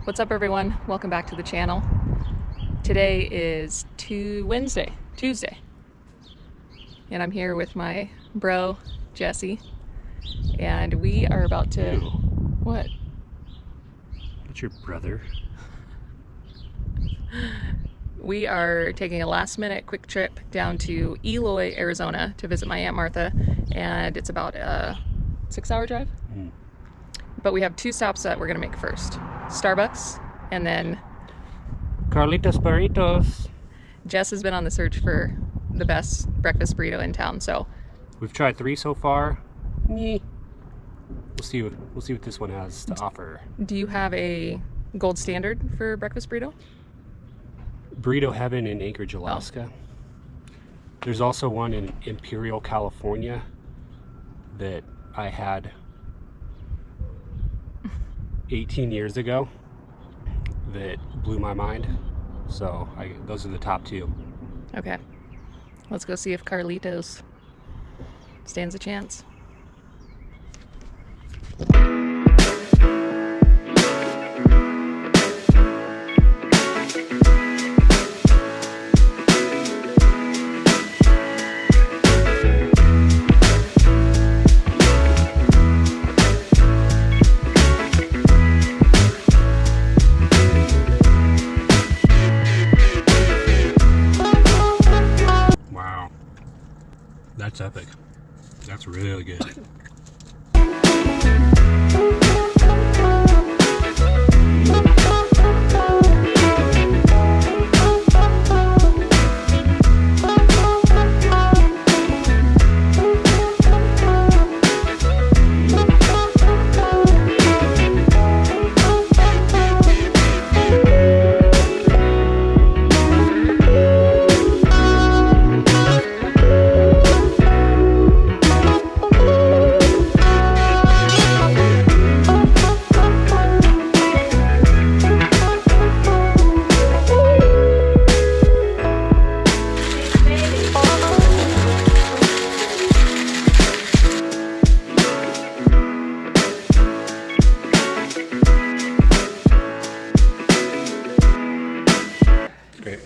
What's up, everyone? Welcome back to the channel. Today is Tuesday, and I'm here with my bro, Jesse, and we are about to... Ew. What? That's your brother. We are taking a last-minute quick trip down to Eloy, Arizona to visit my Aunt Martha, and it's about a 6-hour drive. But we have 2 stops that we're gonna make first. Starbucks, and then Carlitos Burritos. Jess has been on the search for the best breakfast burrito in town, so We've tried 3 so far. We'll see what this one has to offer. do you have a gold standard for breakfast burrito? Burrito Heaven in Anchorage, Alaska. There's also one in Imperial, California that I had 18 years ago that blew my mind. So those are the top 2. Okay, let's go see if Carlitos stands a chance. That's epic. That's really good. Great.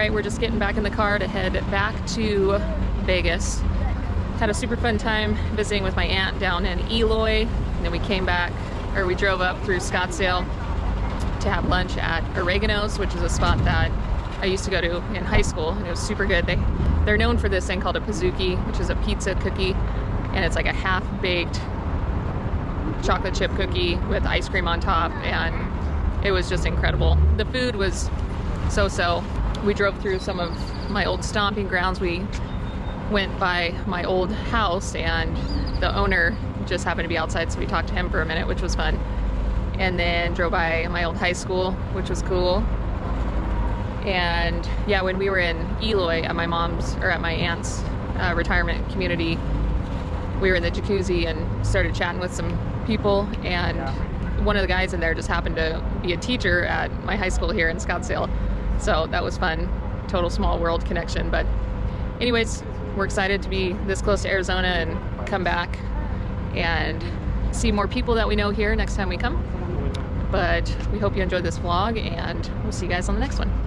We're just getting back in the car to head back to Vegas. Had a super fun time visiting with my aunt down in Eloy, and then we came back, or we drove up through Scottsdale to have lunch at Oregano's, which is a spot that I used to go to in high school, and it was super good. They're known for this thing called a pizookie, which is a pizza cookie, and it's like a half-baked chocolate chip cookie with ice cream on top, and it was just incredible. The food was so-so. We drove through some of my old stomping grounds. We went by my old house, and the owner just happened to be outside, so we talked to him for a minute, which was fun. And then drove by my old high school, which was cool. And yeah, when we were in Eloy at my aunt's retirement community, we were in the jacuzzi and started chatting with some people, and one of the guys in there just happened to be a teacher at my high school here in Scottsdale. So that was fun. Total small world connection. But anyways, we're excited to be this close to Arizona and come back and see more people that we know here next time we come. But we hope you enjoyed this vlog, and we'll see you guys on the next one.